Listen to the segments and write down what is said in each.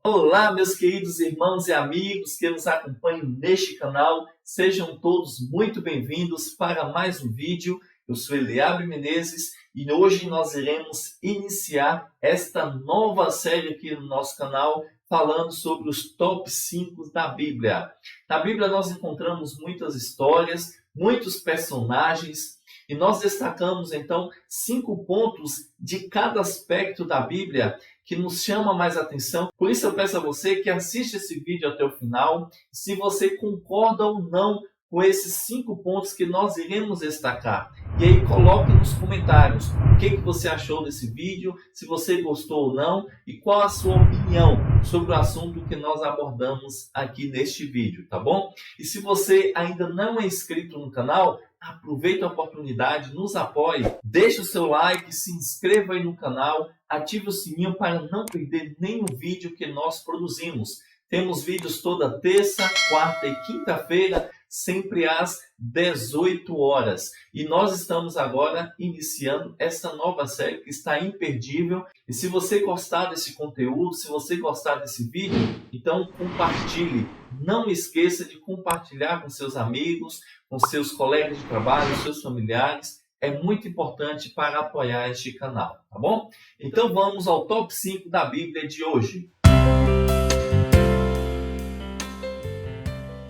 Olá, meus queridos irmãos e amigos que nos acompanham neste canal, sejam todos muito bem-vindos para mais um vídeo. Eu sou Eliabe Menezes e hoje nós iremos iniciar esta nova série aqui no nosso canal, falando sobre os top 5 da Bíblia. Na Bíblia nós encontramos muitas histórias, muitos personagens, e nós destacamos então 5 pontos de cada aspecto da Bíblia que nos chama mais atenção. Por isso eu peço a você que assista esse vídeo até o final, se você concorda ou não com esses 5 pontos que nós iremos destacar. E aí coloque nos comentários o que você achou desse vídeo, se você gostou ou não, e qual a sua opinião sobre o assunto que nós abordamos aqui neste vídeo, tá bom? E se você ainda não é inscrito no canal, aproveite a oportunidade, nos apoie, deixe o seu like, se inscreva aí no canal, ative o sininho para não perder nenhum vídeo que nós produzimos. Temos vídeos toda terça, quarta e quinta-feira, sempre às 18 horas. E nós estamos agora iniciando essa nova série que está imperdível. E se você gostar desse conteúdo, se você gostar desse vídeo, então compartilhe. Não esqueça de compartilhar com seus amigos, com seus colegas de trabalho, seus familiares. É muito importante para apoiar este canal, tá bom? Então vamos ao top 5 da Bíblia de hoje.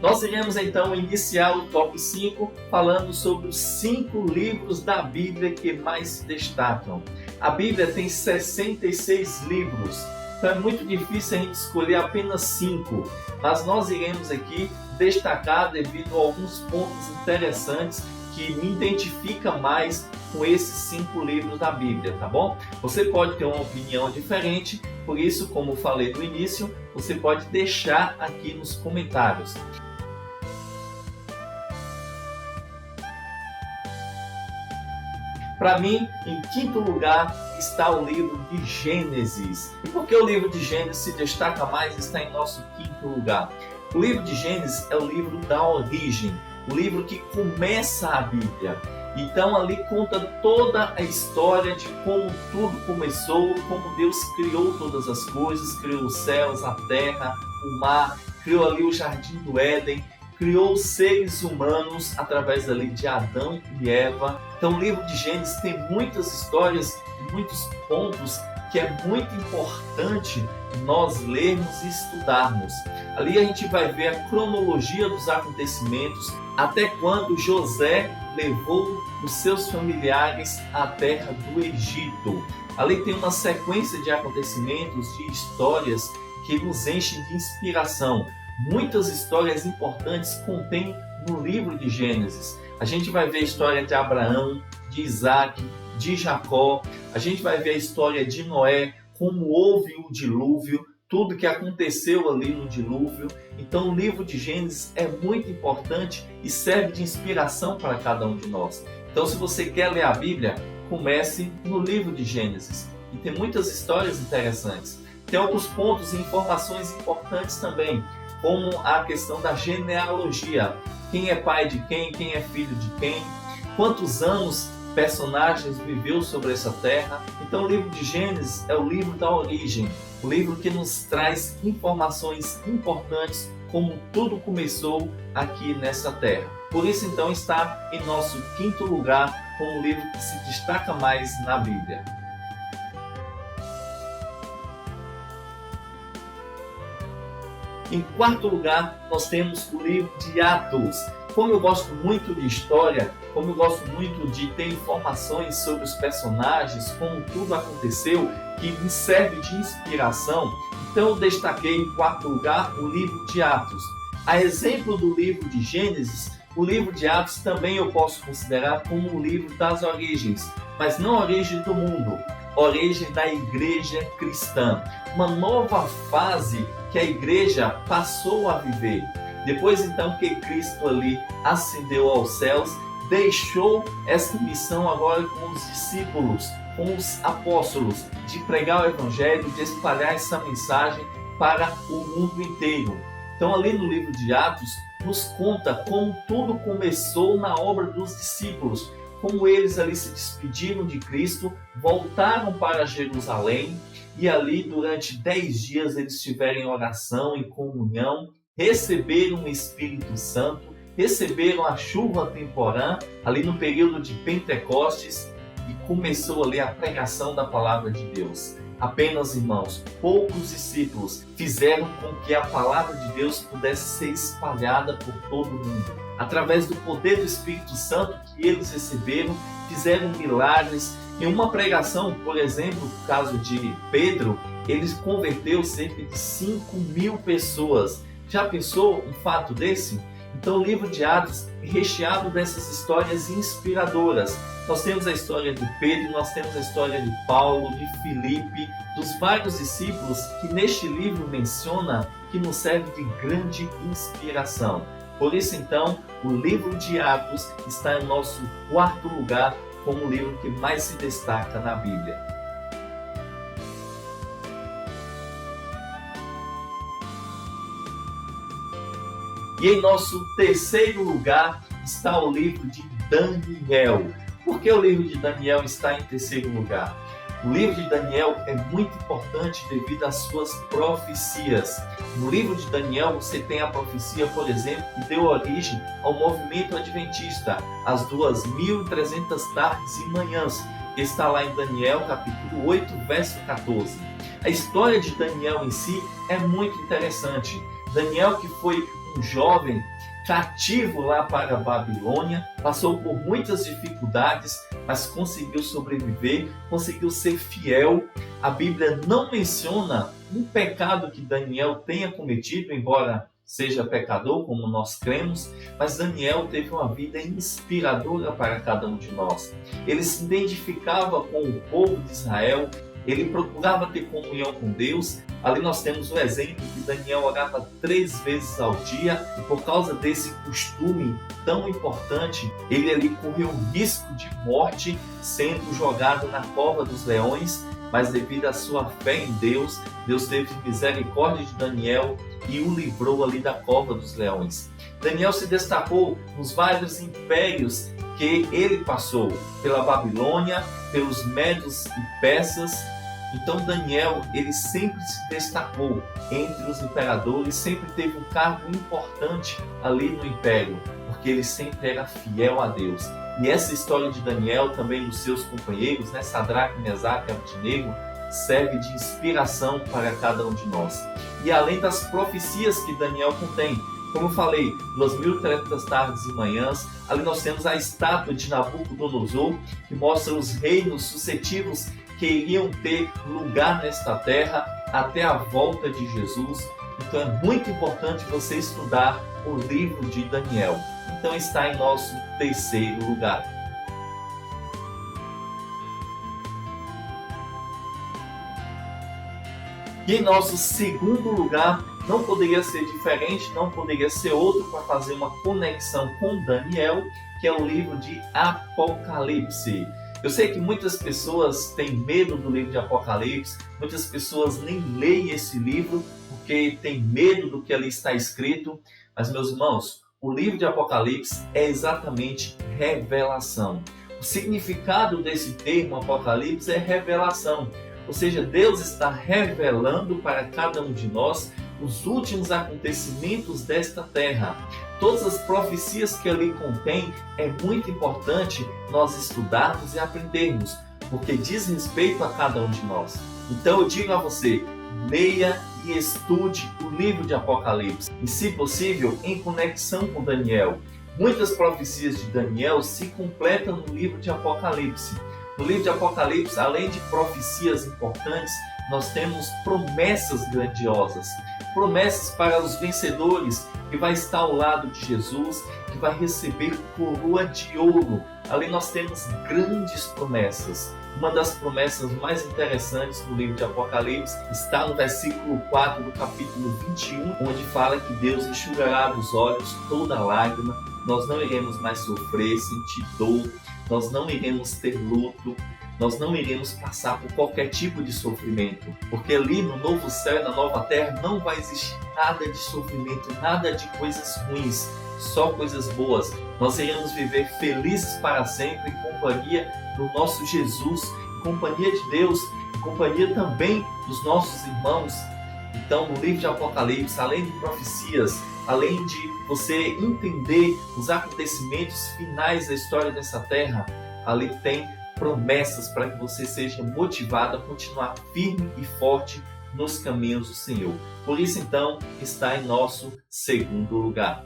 Nós iremos então iniciar o top 5 falando sobre os 5 livros da Bíblia que mais se destacam. A Bíblia tem 66 livros, então é muito difícil a gente escolher apenas 5, mas nós iremos aqui destacar devido a alguns pontos interessantes que me identifica mais com esses 5 livros da Bíblia, tá bom? Você pode ter uma opinião diferente, por isso, como eu falei no início, você pode deixar aqui nos comentários. Para mim, em quinto lugar, está o livro de Gênesis. E por que o livro de Gênesis se destaca mais e está em nosso quinto lugar? O livro de Gênesis é o livro da origem, o livro que começa a Bíblia. Então ali conta toda a história de como tudo começou, como Deus criou todas as coisas, criou os céus, a terra, o mar, criou ali o jardim do Éden, criou os seres humanos através ali de Adão e Eva. Então o livro de Gênesis tem muitas histórias, muitos pontos que é muito importante nós lermos e estudarmos. Ali a gente vai ver a cronologia dos acontecimentos, até quando José levou os seus familiares à terra do Egito. Ali tem uma sequência de acontecimentos, de histórias que nos enchem de inspiração. Muitas histórias importantes contém no livro de Gênesis. A gente vai ver a história de Abraão, de Isaac, de Jacó. A gente vai ver a história de Noé, como houve o dilúvio, tudo que aconteceu ali no dilúvio. Então o livro de Gênesis é muito importante e serve de inspiração para cada um de nós. Então se você quer ler a Bíblia, comece no livro de Gênesis. E tem muitas histórias interessantes. Tem alguns pontos e informações importantes também, como a questão da genealogia. Quem é pai de quem é filho de quem, quantos anos personagens viveu sobre essa terra. Então o livro de Gênesis é o livro da origem, o livro que nos traz informações importantes como tudo começou aqui nessa terra. Por isso então está em nosso quinto lugar como o livro que se destaca mais na Bíblia. Em quarto lugar, nós temos o livro de Atos. Como eu gosto muito de história, como eu gosto muito de ter informações sobre os personagens, como tudo aconteceu, que me serve de inspiração, então eu destaquei em quarto lugar o livro de Atos. A exemplo do livro de Gênesis, o livro de Atos também eu posso considerar como o livro das origens, mas não a origem do mundo, a origem da igreja cristã. Uma nova fase que a igreja passou a viver. Depois então que Cristo ali ascendeu aos céus, deixou essa missão agora com os discípulos, com os apóstolos, de pregar o evangelho, de espalhar essa mensagem para o mundo inteiro. Então ali no livro de Atos nos conta como tudo começou na obra dos discípulos, como eles ali se despediram de Cristo, voltaram para Jerusalém e ali durante 10 dias eles estiveram em oração, em comunhão, receberam o Espírito Santo, receberam a chuva temporã ali no período de Pentecostes e começou ali a pregação da palavra de Deus. Apenas, irmãos, poucos discípulos fizeram com que a palavra de Deus pudesse ser espalhada por todo o mundo. Através do poder do Espírito Santo que eles receberam, fizeram milagres. Em uma pregação, por exemplo, no caso de Pedro, ele converteu cerca de 5.000 pessoas. Já pensou um fato desse? Então o livro de Atos é recheado dessas histórias inspiradoras. Nós temos a história de Pedro, nós temos a história de Paulo, de Filipe, dos vários discípulos que neste livro menciona que nos serve de grande inspiração. Por isso então, o livro de Atos está em nosso quarto lugar como o livro que mais se destaca na Bíblia. E em nosso terceiro lugar está o livro de Daniel. Por que o livro de Daniel está em terceiro lugar? O livro de Daniel é muito importante devido às suas profecias. No livro de Daniel você tem a profecia, por exemplo, que deu origem ao movimento adventista, as 2.300 tardes e manhãs, que está lá em Daniel capítulo 8, verso 14. A história de Daniel em si é muito interessante. Daniel, que foi um jovem cativo lá para a Babilônia, passou por muitas dificuldades, mas conseguiu sobreviver, conseguiu ser fiel. A Bíblia não menciona um pecado que Daniel tenha cometido, embora seja pecador, como nós cremos, mas Daniel teve uma vida inspiradora para cada um de nós. Ele se identificava com o povo de Israel, ele procurava ter comunhão com Deus. Ali nós temos o exemplo que Daniel orava 3 vezes ao dia e por causa desse costume tão importante, ele ali correu o risco de morte sendo jogado na cova dos leões, mas devido à sua fé em Deus, Deus teve misericórdia de Daniel e o livrou ali da cova dos leões. Daniel se destacou nos vários impérios que ele passou, pela Babilônia, pelos Medos e Persas. Então Daniel, ele sempre se destacou entre os imperadores, sempre teve um cargo importante ali no império, porque ele sempre era fiel a Deus. E essa história de Daniel, também dos seus companheiros, Sadraque, Mesaque e Abednego, serve de inspiração para cada um de nós. E além das profecias que Daniel contém, como eu falei, 2.300 tardes e manhãs, ali nós temos a estátua de Nabucodonosor, que mostra os reinos sucessivos que iriam ter lugar nesta terra até a volta de Jesus. Então é muito importante você estudar o livro de Daniel. Então está em nosso terceiro lugar. E em nosso segundo lugar, não poderia ser diferente, não poderia ser outro para fazer uma conexão com Daniel, que é o livro de Apocalipse. Eu sei que muitas pessoas têm medo do livro de Apocalipse, muitas pessoas nem leem esse livro porque têm medo do que ali está escrito, mas meus irmãos, o livro de Apocalipse é exatamente revelação. O significado desse termo Apocalipse é revelação, ou seja, Deus está revelando para cada um de nós os últimos acontecimentos desta terra. Todas as profecias que ali contém, é muito importante nós estudarmos e aprendermos, porque diz respeito a cada um de nós. Então eu digo a você, leia e estude o livro de Apocalipse, e se possível, em conexão com Daniel. Muitas profecias de Daniel se completam no livro de Apocalipse. No livro de Apocalipse, além de profecias importantes, nós temos promessas grandiosas, promessas para os vencedores, que vai estar ao lado de Jesus, que vai receber coroa de ouro. Ali nós temos grandes promessas. Uma das promessas mais interessantes do livro de Apocalipse está no versículo 4 do capítulo 21, onde fala que Deus enxugará dos olhos toda lágrima, nós não iremos mais sofrer, sentir dor, nós não iremos ter luto, nós não iremos passar por qualquer tipo de sofrimento, porque ali no novo céu e na nova terra não vai existir nada de sofrimento, nada de coisas ruins, só coisas boas. Nós iremos viver felizes para sempre em companhia do nosso Jesus, em companhia de Deus, em companhia também dos nossos irmãos. Então, no livro de Apocalipse, além de profecias, além de você entender os acontecimentos finais da história dessa terra, ali tem promessas para que você seja motivado a continuar firme e forte nos caminhos do Senhor. Por isso, então, está em nosso segundo lugar.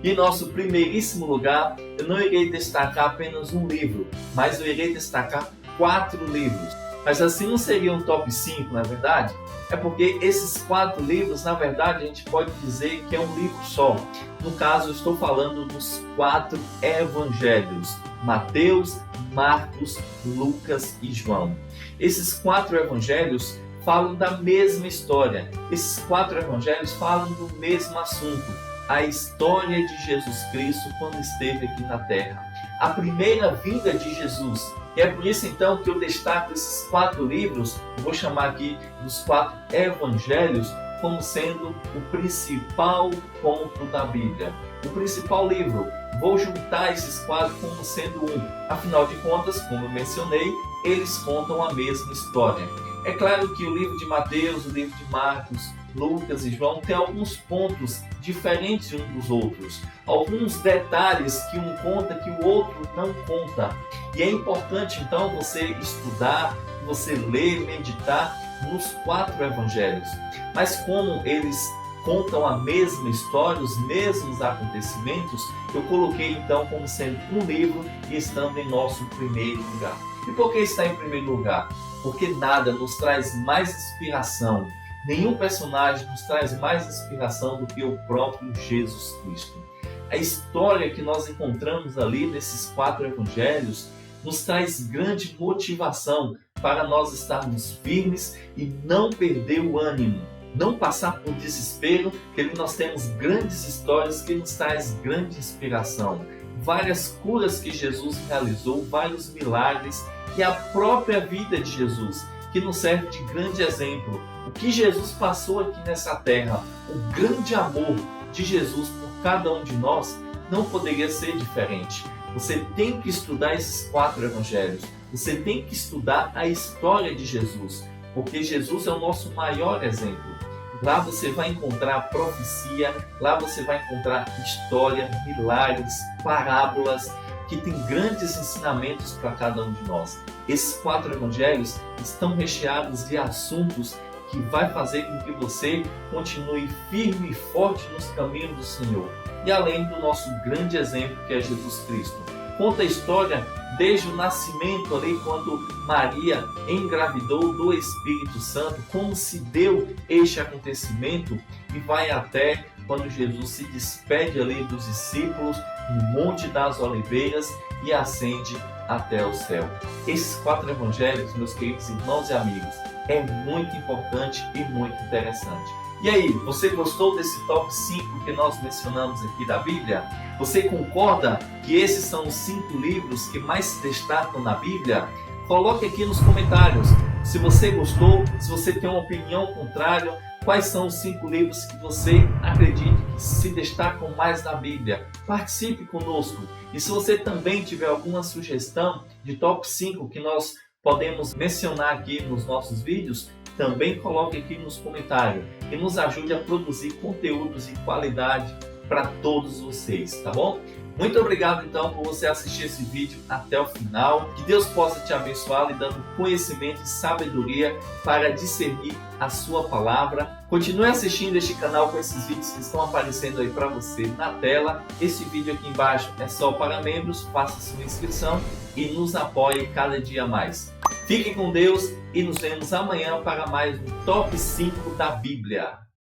E em nosso primeiríssimo lugar, eu não irei destacar apenas um livro, mas eu irei destacar 4 livros. Mas assim não seria um top 5, na verdade? É porque esses 4 livros, na verdade, a gente pode dizer que é um livro só. No caso, eu estou falando dos 4 evangelhos: Mateus, Marcos, Lucas e João. Esses 4 evangelhos falam da mesma história. Esses 4 evangelhos falam do mesmo assunto: a história de Jesus Cristo quando esteve aqui na terra. A primeira vinda de Jesus. E é por isso então que eu destaco esses 4 livros, eu vou chamar aqui dos 4 evangelhos, como sendo o principal ponto da Bíblia. O principal livro. Vou juntar esses 4 como sendo um. Afinal de contas, como eu mencionei, eles contam a mesma história. É claro que o livro de Mateus, o livro de Marcos, Lucas e João tem alguns pontos diferentes uns dos outros. Alguns detalhes que um conta que o outro não conta. E é importante então você estudar, você ler, meditar nos 4 evangelhos. Mas como eles contam a mesma história, os mesmos acontecimentos, eu coloquei então como sendo um livro e estando em nosso primeiro lugar. E por que está em primeiro lugar? Porque nada nos traz mais inspiração, nenhum personagem nos traz mais inspiração do que o próprio Jesus Cristo. A história que nós encontramos ali nesses 4 evangelhos nos traz grande motivação para nós estarmos firmes e não perder o ânimo, não passar por desespero, porque nós temos grandes histórias que nos traz grande inspiração. Várias curas que Jesus realizou, vários milagres e a própria vida de Jesus, que nos serve de grande exemplo. O que Jesus passou aqui nessa terra, o grande amor de Jesus por cada um de nós, não poderia ser diferente. Você tem que estudar esses 4 evangelhos. Você tem que estudar a história de Jesus, porque Jesus é o nosso maior exemplo. Lá você vai encontrar profecia, lá você vai encontrar história, milagres, parábolas, que tem grandes ensinamentos para cada um de nós. Esses 4 evangelhos estão recheados de assuntos que vai fazer com que você continue firme e forte nos caminhos do Senhor. E além do nosso grande exemplo, que é Jesus Cristo. Conta a história desde o nascimento ali, quando Maria engravidou do Espírito Santo, como se deu este acontecimento, e vai até quando Jesus se despede ali dos discípulos no Monte das Oliveiras e ascende até o céu. Esses 4 evangelhos, meus queridos irmãos e amigos, é muito importante e muito interessante. E aí, você gostou desse top 5 que nós mencionamos aqui da Bíblia? Você concorda que esses são os 5 livros que mais se destacam na Bíblia? Coloque aqui nos comentários se você gostou, se você tem uma opinião contrária, quais são os 5 livros que você acredita que se destacam mais na Bíblia. Participe conosco. E se você também tiver alguma sugestão de top 5 que nós podemos mencionar aqui nos nossos vídeos, também coloque aqui nos comentários e nos ajude a produzir conteúdos de qualidade para todos vocês, tá bom? Muito obrigado então por você assistir esse vídeo até o final. Que Deus possa te abençoar, lhe dando conhecimento e sabedoria para discernir a sua palavra. Continue assistindo este canal com esses vídeos que estão aparecendo aí para você na tela. Esse vídeo aqui embaixo é só para membros, faça sua inscrição e nos apoie cada dia mais. Fique com Deus e nos vemos amanhã para mais um Top 5 da Bíblia.